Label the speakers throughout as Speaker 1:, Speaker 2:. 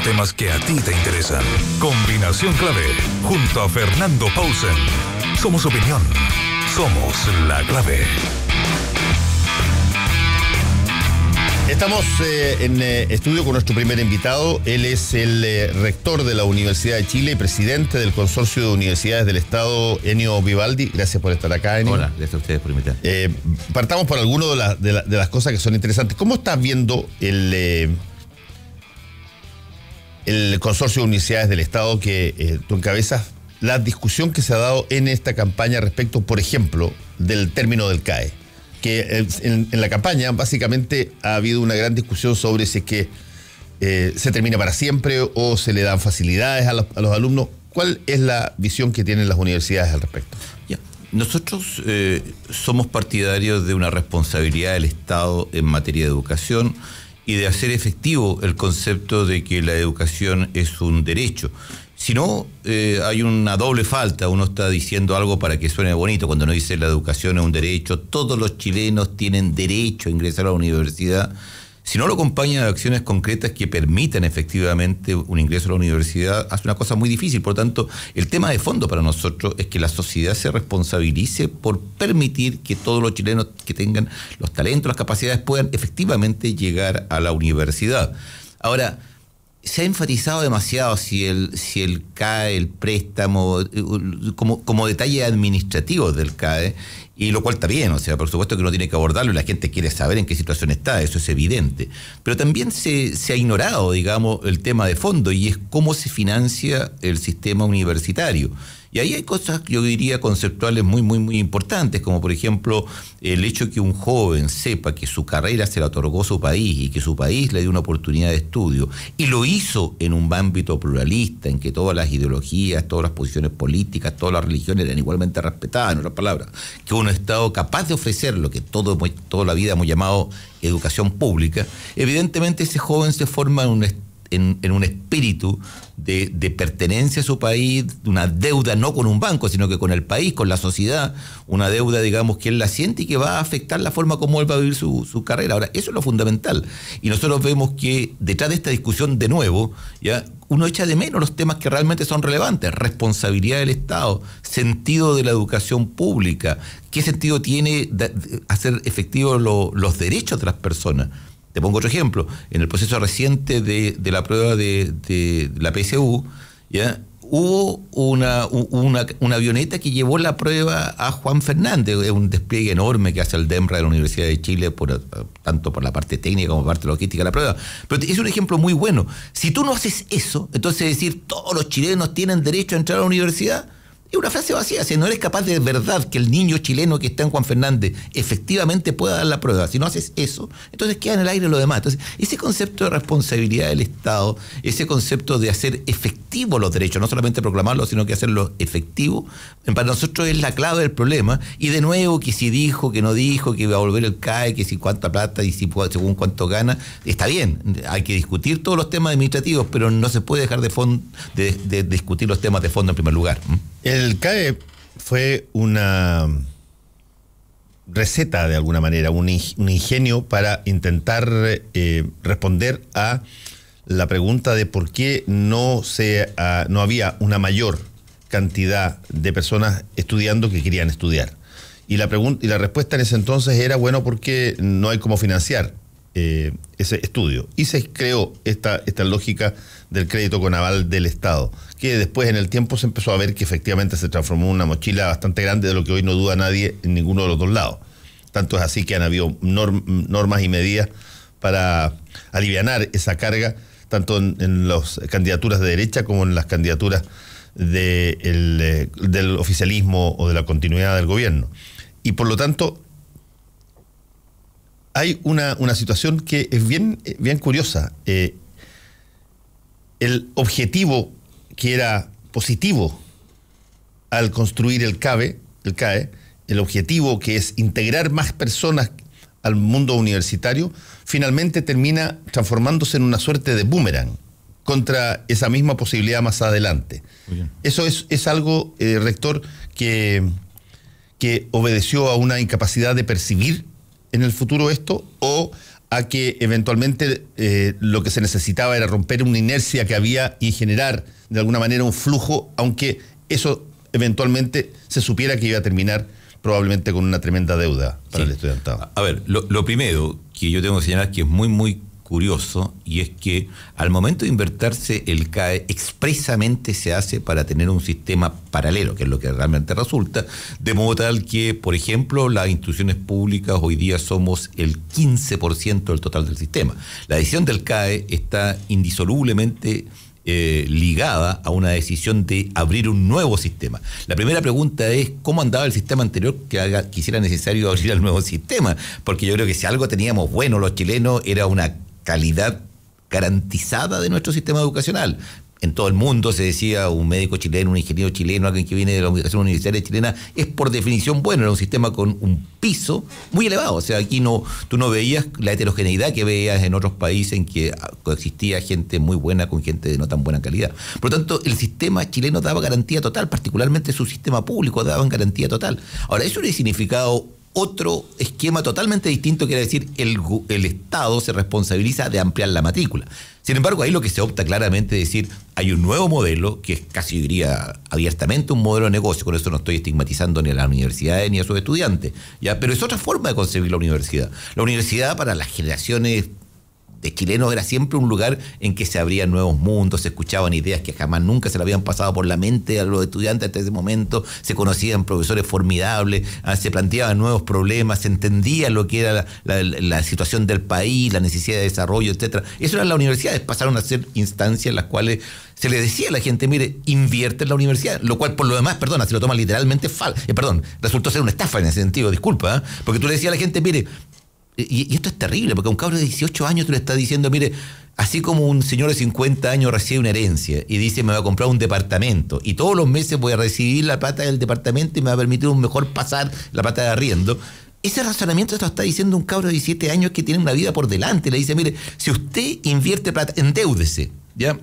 Speaker 1: temas que a ti te interesan. Combinación Clave, junto a Fernando Paulsen. Somos opinión. Somos la clave.
Speaker 2: Estamos en estudio con nuestro primer invitado. Él es el rector de la Universidad de Chile y presidente del Consorcio de Universidades del Estado, Ennio Vivaldi. Gracias por estar acá, Ennio.
Speaker 3: Hola, gracias a ustedes por invitar.
Speaker 2: Partamos por algunas de las cosas que son interesantes. ¿Cómo estás viendo el Consorcio de Universidades del Estado que tú encabezas, la discusión que se ha dado en esta campaña respecto, por ejemplo, del término del CAE? Que en la campaña básicamente ha habido una gran discusión sobre si es que se termina para siempre o se le dan facilidades a los alumnos. ¿Cuál es la visión que tienen las universidades al respecto?
Speaker 3: Ya. Nosotros somos partidarios de una responsabilidad del Estado en materia de educación y de hacer efectivo el concepto de que la educación es un derecho. Si no, hay una doble falta. Uno está diciendo algo para que suene bonito. Cuando uno dice la educación es un derecho, todos los chilenos tienen derecho a ingresar a la universidad. Si no lo acompaña de acciones concretas que permitan efectivamente un ingreso a la universidad, hace una cosa muy difícil. Por lo tanto, el tema de fondo para nosotros es que la sociedad se responsabilice por permitir que todos los chilenos que tengan los talentos, las capacidades, puedan efectivamente llegar a la universidad. Ahora, se ha enfatizado demasiado si el CAE, el préstamo, como detalle administrativo del CAE, y lo cual está bien, o sea, por supuesto que uno tiene que abordarlo y la gente quiere saber en qué situación está, eso es evidente. Pero también se ha ignorado, digamos, el tema de fondo, y es cómo se financia el sistema universitario. Y ahí hay cosas, yo diría, conceptuales muy, muy, muy importantes, como por ejemplo el hecho que un joven sepa que su carrera se la otorgó su país y que su país le dio una oportunidad de estudio, y lo hizo en un ámbito pluralista, en que todas las ideologías, todas las posiciones políticas, todas las religiones eran igualmente respetadas, en otras palabras, que un Estado capaz de ofrecer lo que toda la vida hemos llamado educación pública. Evidentemente ese joven se forma en un espíritu de pertenencia a su país, una deuda no con un banco, sino que con el país, con la sociedad, una deuda, digamos, que él la siente y que va a afectar la forma como él va a vivir su carrera. Ahora, eso es lo fundamental. Y nosotros vemos que detrás de esta discusión, de nuevo, ya uno echa de menos los temas que realmente son relevantes: responsabilidad del Estado, sentido de la educación pública, qué sentido tiene hacer efectivos los derechos de las personas. Te pongo otro ejemplo. En el proceso reciente de la prueba de la PSU, ¿ya? Hubo una avioneta que llevó la prueba a Juan Fernández. Es un despliegue enorme que hace el DEMRA de la Universidad de Chile, tanto por la parte técnica como por la parte logística de la prueba. Pero es un ejemplo muy bueno. Si tú no haces eso, entonces decir todos los chilenos tienen derecho a entrar a la universidad, es una frase vacía. Si no eres capaz de verdad que el niño chileno que está en Juan Fernández efectivamente pueda dar la prueba, si no haces eso, entonces queda en el aire lo demás. Entonces, ese concepto de responsabilidad del Estado, ese concepto de hacer efectivo los derechos, no solamente proclamarlos, sino que hacerlo efectivo, para nosotros es la clave del problema. Y de nuevo, que si dijo, que no dijo, que iba a volver el CAE, que si cuánta plata y si según cuánto gana, está bien, hay que discutir todos los temas administrativos, pero no se puede dejar de discutir los temas de fondo en primer lugar.
Speaker 2: El CAE fue una receta, de alguna manera, un ingenio para intentar responder a la pregunta de por qué no había una mayor cantidad de personas estudiando que querían estudiar. Y la respuesta en ese entonces era, bueno, porque no hay cómo financiar ese estudio. Y se creó esta lógica del crédito con aval del Estado, que después en el tiempo se empezó a ver que efectivamente se transformó en una mochila bastante grande, de lo que hoy no duda nadie en ninguno de los dos lados. Tanto es así que han habido normas y medidas para alivianar esa carga, tanto en las candidaturas de derecha como en las candidaturas del oficialismo o de la continuidad del gobierno. Y por lo tanto, hay una situación que es bien curiosa. El objetivo que era positivo al construir el CAE, el objetivo que es integrar más personas al mundo universitario, finalmente termina transformándose en una suerte de boomerang contra esa misma posibilidad más adelante. Eso es algo, rector, que obedeció a una incapacidad de percibir en el futuro esto, o a que eventualmente lo que se necesitaba era romper una inercia que había y generar de alguna manera un flujo, aunque eso eventualmente se supiera que iba a terminar probablemente con una tremenda deuda para el estudiantado.
Speaker 3: A ver, lo primero que yo tengo que señalar que es muy, muy curioso, y es que al momento de invertirse el CAE expresamente se hace para tener un sistema paralelo, que es lo que realmente resulta, de modo tal que, por ejemplo, las instituciones públicas hoy día somos el 15% del total del sistema. La decisión del CAE está indisolublemente ligada a una decisión de abrir un nuevo sistema. La primera pregunta es ¿cómo andaba el sistema anterior que hiciera necesario abrir el nuevo sistema? Porque yo creo que si algo teníamos bueno los chilenos era una calidad garantizada de nuestro sistema educacional. En todo el mundo se decía un médico chileno, un ingeniero chileno, alguien que viene de la educación universitaria chilena, es por definición bueno, era un sistema con un piso muy elevado. O sea, aquí tú no veías la heterogeneidad que veías en otros países en que coexistía gente muy buena con gente de no tan buena calidad. Por lo tanto, el sistema chileno daba garantía total, particularmente su sistema público daban garantía total. Ahora, eso le ha significado otro esquema totalmente distinto, que era decir, el Estado se responsabiliza de ampliar la matrícula. Sin embargo, ahí lo que se opta claramente es decir, hay un nuevo modelo, que es casi, diría, abiertamente un modelo de negocio. Con eso no estoy estigmatizando ni a las universidades ni a sus estudiantes, ¿ya? Pero es otra forma de concebir la universidad. La universidad para las generaciones de chilenos era siempre un lugar en que se abrían nuevos mundos, se escuchaban ideas que jamás nunca se le habían pasado por la mente a los estudiantes hasta ese momento, se conocían profesores formidables, se planteaban nuevos problemas, se entendía lo que era la situación del país, la necesidad de desarrollo, etcétera. Eso eran las universidades, pasaron a ser instancias en las cuales se le decía a la gente, mire, invierte en la universidad, lo cual por lo demás, se lo toman literalmente resultó ser una estafa en ese sentido, disculpa, porque tú le decías a la gente, mire, y esto es terrible, porque a un cabro de 18 años tú le estás diciendo, mire, así como un señor de 50 años recibe una herencia y dice, me va a comprar un departamento y todos los meses voy a recibir la plata del departamento y me va a permitir un mejor pasar la plata de arriendo. Ese razonamiento te lo está diciendo un cabro de 17 años que tiene una vida por delante. Le dice, mire, si usted invierte plata, endeúdese, ¿ya?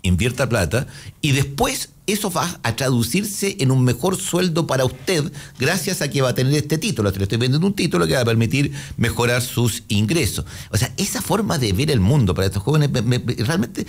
Speaker 3: Invierta plata y después eso va a traducirse en un mejor sueldo para usted gracias a que va a tener este título. Le estoy vendiendo un título que va a permitir mejorar sus ingresos. O sea, esa forma de ver el mundo para estos jóvenes realmente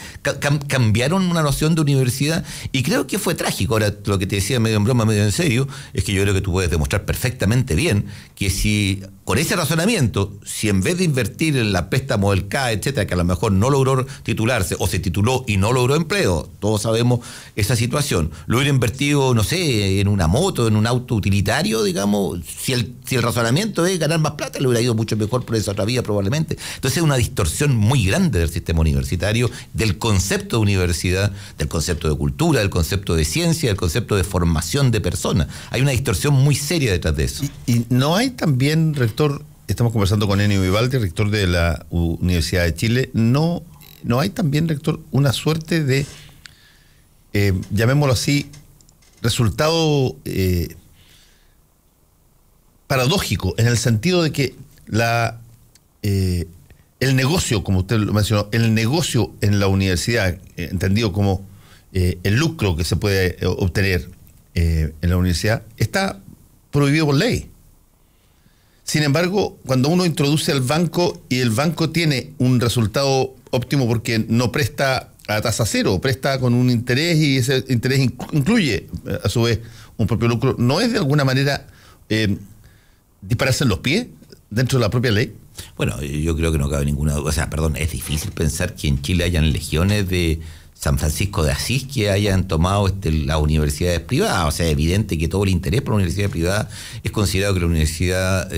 Speaker 3: cambiaron una noción de universidad, y creo que fue trágico. Ahora, lo que te decía medio en broma, medio en serio, es que yo creo que tú puedes demostrar perfectamente bien que si con ese razonamiento, si en vez de invertir en la préstamo del CAE, etcétera, que a lo mejor no logró titularse o se tituló y no logró empleo, todos sabemos esa situación, lo hubiera invertido, no sé, en una moto, en un auto utilitario, digamos, si el razonamiento es ganar más plata, le hubiera ido mucho mejor por esa otra vía probablemente. Entonces es una distorsión muy grande del sistema universitario, del concepto de universidad, del concepto de cultura, del concepto de ciencia, del concepto de formación de personas. Hay una distorsión muy seria detrás de eso.
Speaker 2: Y no hay también, rector, estamos conversando con Ennio Vivaldi, rector de la Universidad de Chile, no hay también, rector, una suerte de llamémoslo así, resultado paradójico, en el sentido de que el negocio, como usted lo mencionó, el negocio en la universidad, entendido como el lucro que se puede obtener en la universidad, está prohibido por ley. Sin embargo, cuando uno introduce al banco y el banco tiene un resultado óptimo porque no presta a tasa cero, presta con un interés y ese interés incluye a su vez un propio lucro, ¿no es de alguna manera dispararse en los pies dentro de la propia ley?
Speaker 3: Bueno, yo creo que no cabe ninguna duda. O sea, perdón, es difícil pensar que en Chile hayan legiones de San Francisco de Asís que hayan tomado las universidades privadas. O sea, es evidente que todo el interés por la universidad privada es considerado que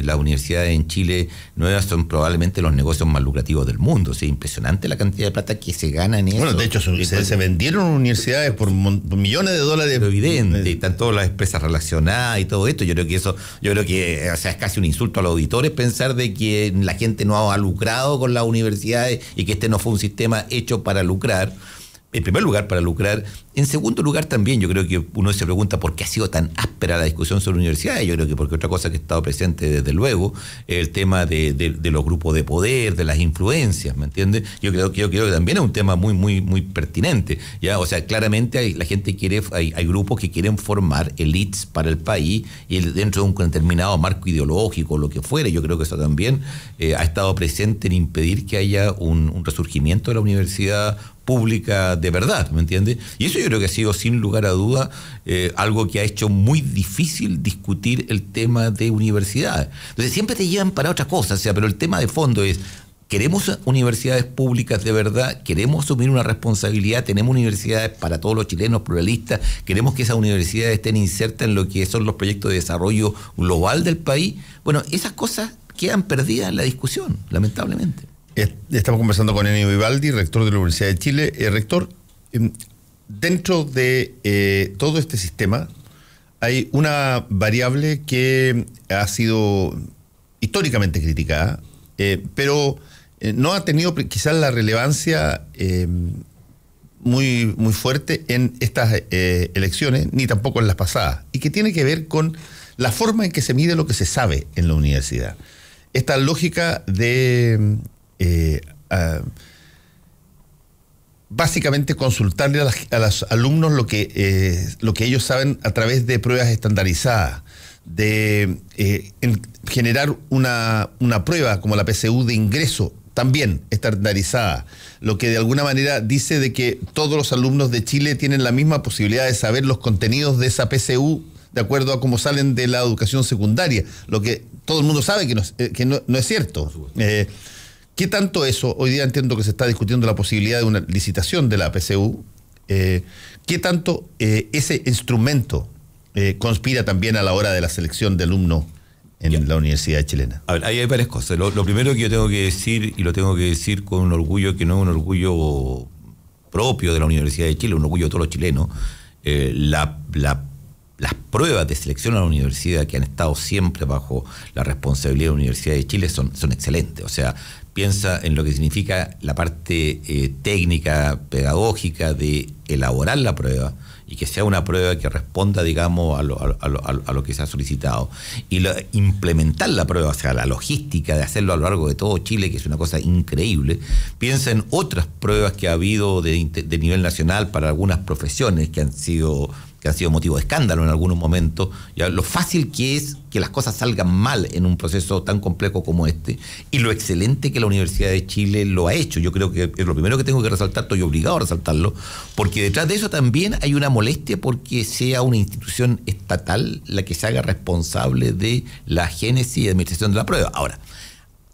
Speaker 3: las universidades en Chile nuevas son probablemente los negocios más lucrativos del mundo. O sea, impresionante la cantidad de plata que se gana en eso.
Speaker 2: Bueno, de hecho, se vendieron universidades por millones de dólares.
Speaker 3: Lo evidente, están todas las empresas relacionadas y todo esto. Yo creo que o sea, es casi un insulto a los auditores pensar de que la gente no ha lucrado con las universidades y que este no fue un sistema hecho para lucrar. En primer lugar, para lucrar. En segundo lugar, también yo creo que uno se pregunta por qué ha sido tan áspera la discusión sobre universidades. Yo creo que porque otra cosa que ha estado presente desde luego es el tema de los grupos de poder, de las influencias, ¿me entiendes? Yo creo que también es un tema muy pertinente, ¿ya? O sea, claramente la gente hay grupos que quieren formar élites para el país y dentro de un determinado marco ideológico, lo que fuere. Yo creo que eso también ha estado presente en impedir que haya un resurgimiento de la universidad pública de verdad, ¿me entiendes? Y eso yo creo que ha sido sin lugar a duda algo que ha hecho muy difícil discutir el tema de universidades. Entonces siempre te llevan para otra cosa, o sea, pero el tema de fondo es: ¿queremos universidades públicas de verdad? ¿Queremos asumir una responsabilidad? ¿Tenemos universidades para todos los chilenos pluralistas? ¿Queremos que esas universidades estén insertas en lo que son los proyectos de desarrollo global del país? Bueno, esas cosas quedan perdidas en la discusión, lamentablemente.
Speaker 2: Estamos conversando con Ennio Vivaldi, rector de la Universidad de Chile. Rector, dentro de todo este sistema hay una variable que ha sido históricamente criticada, pero no ha tenido quizás la relevancia muy fuerte en estas elecciones, ni tampoco en las pasadas, y que tiene que ver con la forma en que se mide lo que se sabe en la universidad. Esta lógica de básicamente consultarle a los alumnos lo que ellos saben a través de pruebas estandarizadas, de generar una prueba como la PSU de ingreso también estandarizada, lo que de alguna manera dice de que todos los alumnos de Chile tienen la misma posibilidad de saber los contenidos de esa PSU de acuerdo a cómo salen de la educación secundaria, lo que todo el mundo sabe que no es cierto. ¿Qué tanto eso? Hoy día entiendo que se está discutiendo la posibilidad de una licitación de la PSU. ¿Qué tanto ese instrumento conspira también a la hora de la selección de alumnos en la universidad chilena? A ver,
Speaker 3: ahí hay varias cosas. Lo primero que yo tengo que decir, y lo tengo que decir con un orgullo que no es un orgullo propio de la Universidad de Chile, un orgullo de todos los chilenos, las pruebas de selección a la universidad que han estado siempre bajo la responsabilidad de la Universidad de Chile son excelentes. O sea, piensa en lo que significa la parte técnica, pedagógica de elaborar la prueba y que sea una prueba que responda, digamos, a lo que se ha solicitado. Y implementar la prueba, o sea, la logística de hacerlo a lo largo de todo Chile, que es una cosa increíble. Piensa en otras pruebas que ha habido de nivel nacional para algunas profesiones que han sido motivo de escándalo en algunos momentos, ya lo fácil que es que las cosas salgan mal en un proceso tan complejo como este, y lo excelente que la Universidad de Chile lo ha hecho. Yo creo que es lo primero que tengo que resaltar, estoy obligado a resaltarlo, porque detrás de eso también hay una molestia porque sea una institución estatal la que se haga responsable de la génesis y administración de la prueba. Ahora,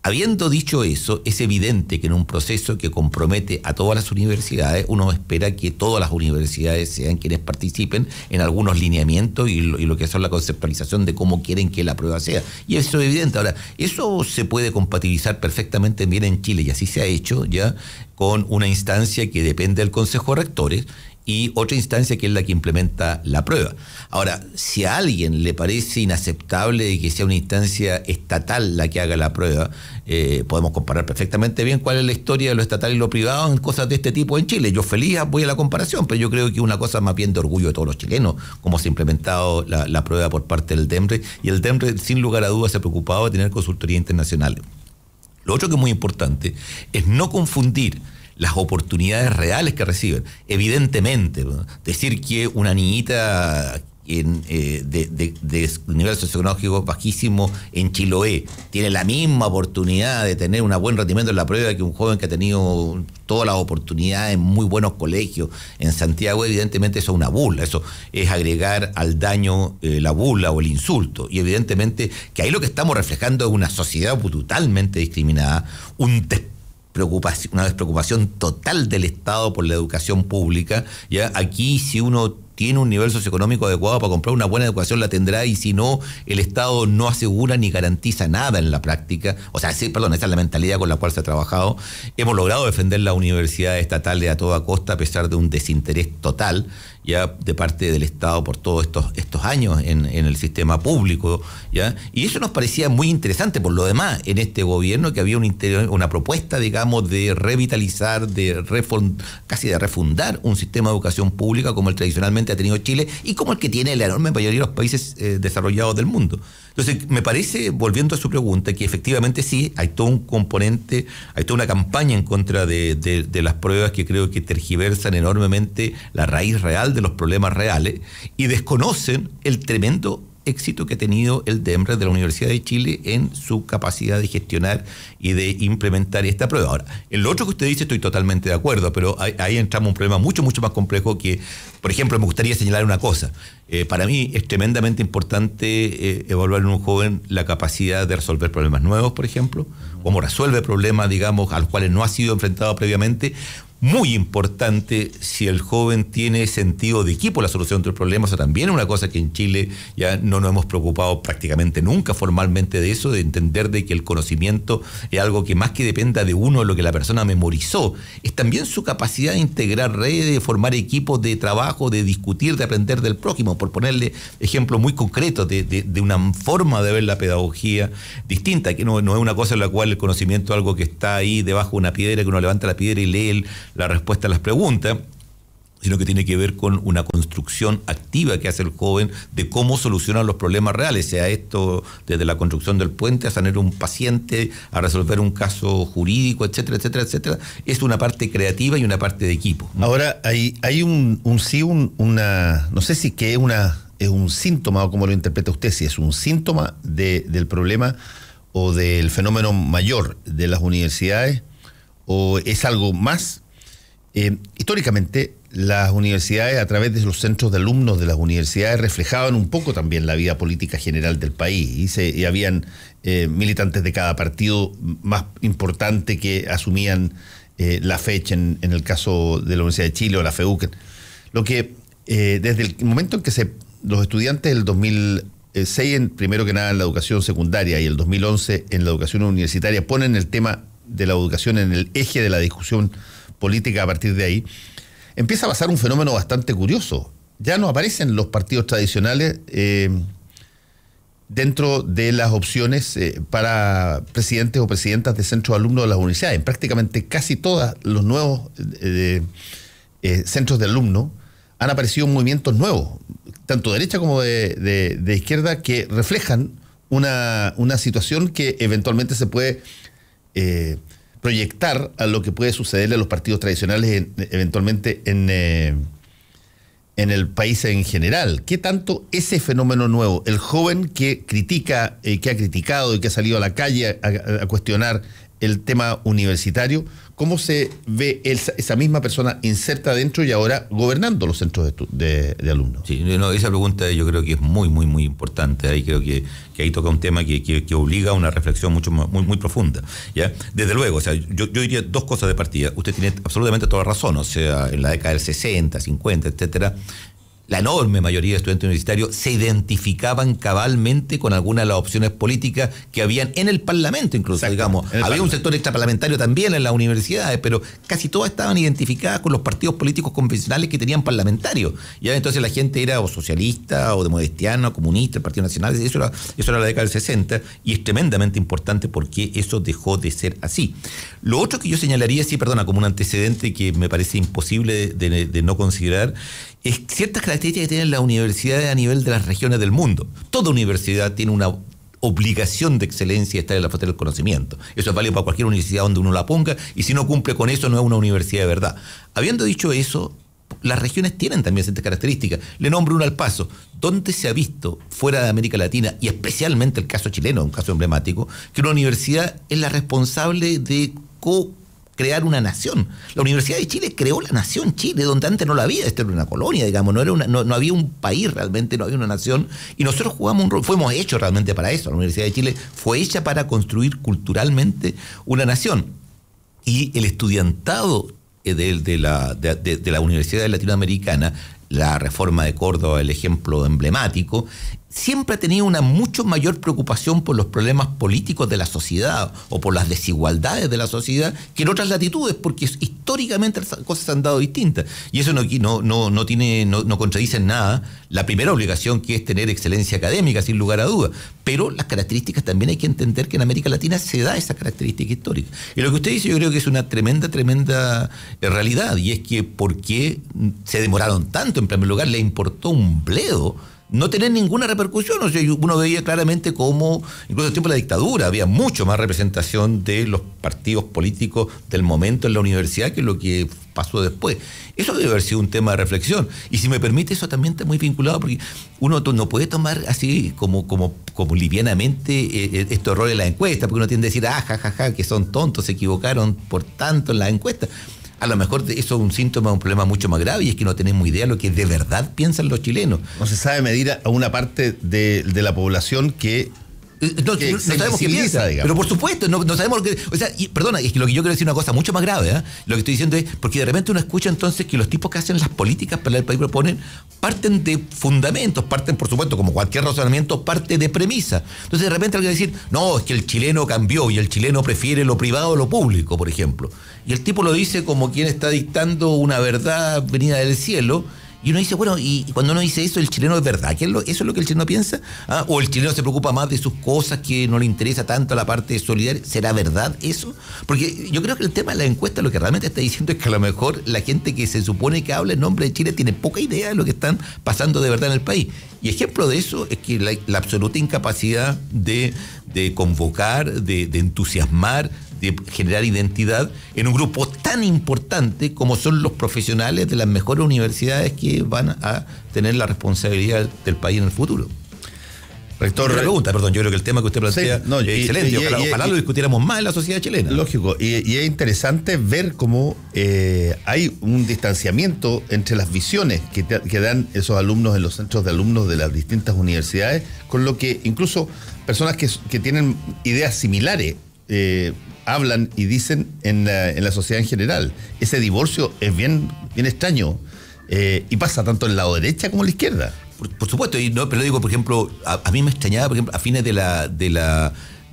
Speaker 3: habiendo dicho eso, es evidente que en un proceso que compromete a todas las universidades, uno espera que todas las universidades sean quienes participen en algunos lineamientos y lo que son la conceptualización de cómo quieren que la prueba sea. Y eso es evidente. Ahora, eso se puede compatibilizar perfectamente bien en Chile, y así se ha hecho ya con una instancia que depende del Consejo de Rectores y otra instancia que es la que implementa la prueba. Ahora, si a alguien le parece inaceptable que sea una instancia estatal la que haga la prueba, podemos comparar perfectamente bien cuál es la historia de lo estatal y lo privado en cosas de este tipo en Chile. Yo feliz voy a la comparación, pero yo creo que es una cosa más bien de orgullo de todos los chilenos, cómo se ha implementado la prueba por parte del DEMRE, y el DEMRE sin lugar a dudas se ha preocupado de tener consultoría internacional. Lo otro que es muy importante es no confundir las oportunidades reales que reciben. Evidentemente, ¿no? Decir que una niñita de nivel socioeconómico bajísimo en Chiloé tiene la misma oportunidad de tener un buen rendimiento en la prueba que un joven que ha tenido todas las oportunidades en muy buenos colegios en Santiago, evidentemente eso es una burla, eso es agregar al daño la burla o el insulto, y evidentemente que ahí lo que estamos reflejando es una sociedad totalmente discriminada, una despreocupación total del Estado por la educación pública. Ya aquí, si uno tiene un nivel socioeconómico adecuado para comprar una buena educación, la tendrá, y si no, el Estado no asegura ni garantiza nada en la práctica. O sea, sí, perdón, esa es la mentalidad con la cual se ha trabajado. Hemos logrado defender las universidades estatales a toda costa, a pesar de un desinterés total ya de parte del Estado por todos estos años en el sistema público, ¿ya? Y eso nos parecía muy interesante. Por lo demás, en este gobierno, que había una propuesta, digamos, de revitalizar, casi de refundar un sistema de educación pública como el tradicionalmente ha tenido Chile y como el que tiene la enorme mayoría de los países desarrollados del mundo. Entonces, me parece, volviendo a su pregunta, que efectivamente sí, hay todo un componente, hay toda una campaña en contra de las pruebas que creo que tergiversan enormemente la raíz real de los problemas reales y desconocen el tremendo éxito que ha tenido el DEMRE de la Universidad de Chile en su capacidad de gestionar y de implementar esta prueba. Ahora, en lo otro que usted dice estoy totalmente de acuerdo, pero ahí entramos en un problema mucho más complejo que, por ejemplo, me gustaría señalar una cosa. Para mí es tremendamente importante evaluar en un joven la capacidad de resolver problemas nuevos, por ejemplo, cómo resuelve problemas, digamos, a los cuales no ha sido enfrentado previamente. Muy importante si el joven tiene sentido de equipo la solución del problema. Eso también es una cosa que en Chile ya no nos hemos preocupado prácticamente nunca formalmente de eso, de entender de que el conocimiento es algo que más que dependa de uno, de lo que la persona memorizó, es también su capacidad de integrar redes, de formar equipos de trabajo, de discutir, de aprender del prójimo, por ponerle ejemplos muy concretos de una forma de ver la pedagogía distinta, que no es una cosa en la cual el conocimiento es algo que está ahí debajo de una piedra, que uno levanta la piedra y lee la respuesta a las preguntas, sino que tiene que ver con una construcción activa que hace el joven de cómo solucionar los problemas reales, sea esto desde la construcción del puente a sanar un paciente, a resolver un caso jurídico, etcétera, etcétera, etcétera. Es una parte creativa y una parte de equipo.
Speaker 2: Ahora, hay no sé si que es un síntoma, o cómo lo interpreta usted, si es un síntoma del problema o del fenómeno mayor de las universidades, o es algo más. Históricamente, las universidades, a través de los centros de alumnos de las universidades, reflejaban un poco también la vida política general del país, y habían militantes de cada partido más importante que asumían la fecha, en el caso de la Universidad de Chile o la FEUC. Lo que desde el momento en que los estudiantes del 2006, primero que nada en la educación secundaria, y el 2011 en la educación universitaria, ponen el tema de la educación en el eje de la discusión política, a partir de ahí empieza a pasar un fenómeno bastante curioso. Ya no aparecen los partidos tradicionales dentro de las opciones para presidentes o presidentas de centros de alumnos de las universidades. En prácticamente casi todos los nuevos centros de alumnos han aparecido movimientos nuevos, tanto de derecha como de izquierda, que reflejan una situación que eventualmente se puede proyectar a lo que puede sucederle a los partidos tradicionales eventualmente en el país en general. ¿Qué tanto ese fenómeno nuevo, el joven que critica, que ha criticado y que ha salido a la calle a cuestionar el tema universitario, cómo se ve esa misma persona inserta dentro y ahora gobernando los centros de alumnos? Sí,
Speaker 3: esa pregunta yo creo que es muy importante. Ahí creo que ahí toca un tema que obliga a una reflexión muy profunda, ¿ya? Desde luego, o sea, yo diría dos cosas de partida. Usted tiene absolutamente toda razón. O sea, en la década del 60, 50, etcétera, la enorme mayoría de estudiantes universitarios se identificaban cabalmente con algunas de las opciones políticas que habían en el Parlamento, incluso. Exacto, digamos. Había un sector extraparlamentario también en las universidades, pero casi todas estaban identificadas con los partidos políticos convencionales que tenían parlamentarios. ¿Ya? Entonces la gente era o socialista, o democratiano, comunista, el Partido Nacional. Eso era la década del 60, y es tremendamente importante porque eso dejó de ser así. Lo otro que yo señalaría, como un antecedente que me parece imposible de no considerar, es ciertas características que tienen las universidades a nivel de las regiones del mundo. Toda universidad tiene una obligación de excelencia de estar en la frontera del conocimiento. Eso es válido para cualquier universidad donde uno la ponga, y si no cumple con eso no es una universidad de verdad. Habiendo dicho eso, las regiones tienen también ciertas características. Le nombro una al paso. ¿Dónde se ha visto fuera de América Latina, y especialmente el caso chileno, un caso emblemático, que una universidad es la responsable de crear una nación? La Universidad de Chile creó la nación Chile, donde antes no la había. Esta era una colonia, digamos, no había un país realmente, no había una nación, y nosotros jugamos un rol, fuimos hechos realmente para eso. La Universidad de Chile fue hecha para construir culturalmente una nación, y el estudiantado de la Universidad Latinoamericana, la reforma de Córdoba, el ejemplo emblemático, siempre ha tenido una mucho mayor preocupación por los problemas políticos de la sociedad o por las desigualdades de la sociedad que en otras latitudes, porque históricamente las cosas se han dado distintas. Y eso no contradice en nada la primera obligación, que es tener excelencia académica, sin lugar a dudas. Pero las características también hay que entender que en América Latina se da esa característica histórica. Y lo que usted dice, yo creo que es una tremenda realidad, y es que ¿por qué se demoraron tanto? En primer lugar, le importó un bledo no tener ninguna repercusión. O sea, uno veía claramente cómo, incluso en el tiempo de la dictadura, había mucho más representación de los partidos políticos del momento en la universidad que lo que pasó después. Eso debe haber sido un tema de reflexión. Y si me permite, eso también está muy vinculado, porque uno no puede tomar así como livianamente estos errores en la encuesta, porque uno tiende a decir, jajaja, que son tontos, se equivocaron por tanto en la encuesta. A lo mejor eso es un síntoma de un problema mucho más grave, y es que no tenemos idea de lo que de verdad piensan los chilenos.
Speaker 2: No se sabe medir a una parte de la población que
Speaker 3: no sabemos qué piensa, digamos. Pero por supuesto, no sabemos lo que... O sea, perdona, es que lo que yo quiero decir es una cosa mucho más grave, ¿eh? Lo que estoy diciendo es, porque de repente uno escucha entonces que los tipos que hacen las políticas para el país proponen, parten de fundamentos, parten, por supuesto, como cualquier razonamiento, parte de premisa. Entonces de repente alguien va a decir, no, es que el chileno cambió y el chileno prefiere lo privado a lo público, por ejemplo. Y el tipo lo dice como quien está dictando una verdad venida del cielo. Y uno dice, bueno, y cuando uno dice eso, ¿el chileno es verdad? ¿Eso es lo que el chileno piensa? ¿Ah? ¿O el chileno se preocupa más de sus cosas, que no le interesa tanto la parte solidaria? ¿Será verdad eso? Porque yo creo que el tema de la encuesta lo que realmente está diciendo es que a lo mejor la gente que se supone que habla en nombre de Chile tiene poca idea de lo que están pasando de verdad en el país. Y ejemplo de eso es que la absoluta incapacidad de convocar, de entusiasmar, de generar identidad en un grupo tan importante como son los profesionales de las mejores universidades que van a tener la responsabilidad del país en el futuro.
Speaker 2: Rector,
Speaker 3: otra pregunta, perdón, yo creo que el tema que usted plantea es excelente, ojalá lo discutiéramos más en la sociedad chilena.
Speaker 2: Lógico, y es interesante ver cómo hay un distanciamiento entre las visiones que dan esos alumnos en los centros de alumnos de las distintas universidades, con lo que incluso personas que tienen ideas similares hablan y dicen en la sociedad en general. Ese divorcio es bien extraño, y pasa tanto en el lado derecha como en la izquierda.
Speaker 3: Por supuesto, pero digo, por ejemplo, a mí me extrañaba, por ejemplo, a fines del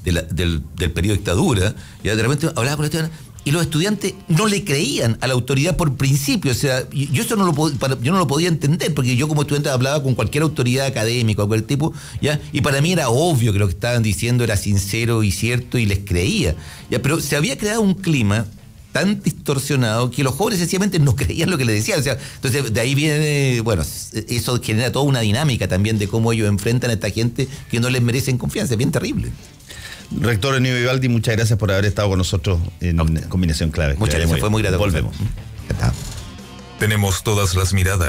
Speaker 3: periodo de dictadura, ya de repente hablaba con estudiantes y los estudiantes no le creían a la autoridad por principio. O sea, yo eso no lo podía entender, porque yo como estudiante hablaba con cualquier autoridad académica, cualquier tipo, ¿ya? Y para mí era obvio que lo que estaban diciendo era sincero y cierto, y les creía, ¿ya? Pero se había creado un clima tan distorsionado que los jóvenes sencillamente no creían lo que les decían. O sea, entonces de ahí viene, bueno, eso genera toda una dinámica también de cómo ellos enfrentan a esta gente que no les merecen confianza. Es bien terrible.
Speaker 2: Rector Aníbal Vivaldi, muchas gracias por haber estado con nosotros en Combinación Clave.
Speaker 3: Muchas gracias, fue muy grato.
Speaker 2: Volvemos.
Speaker 1: Tenemos todas las miradas,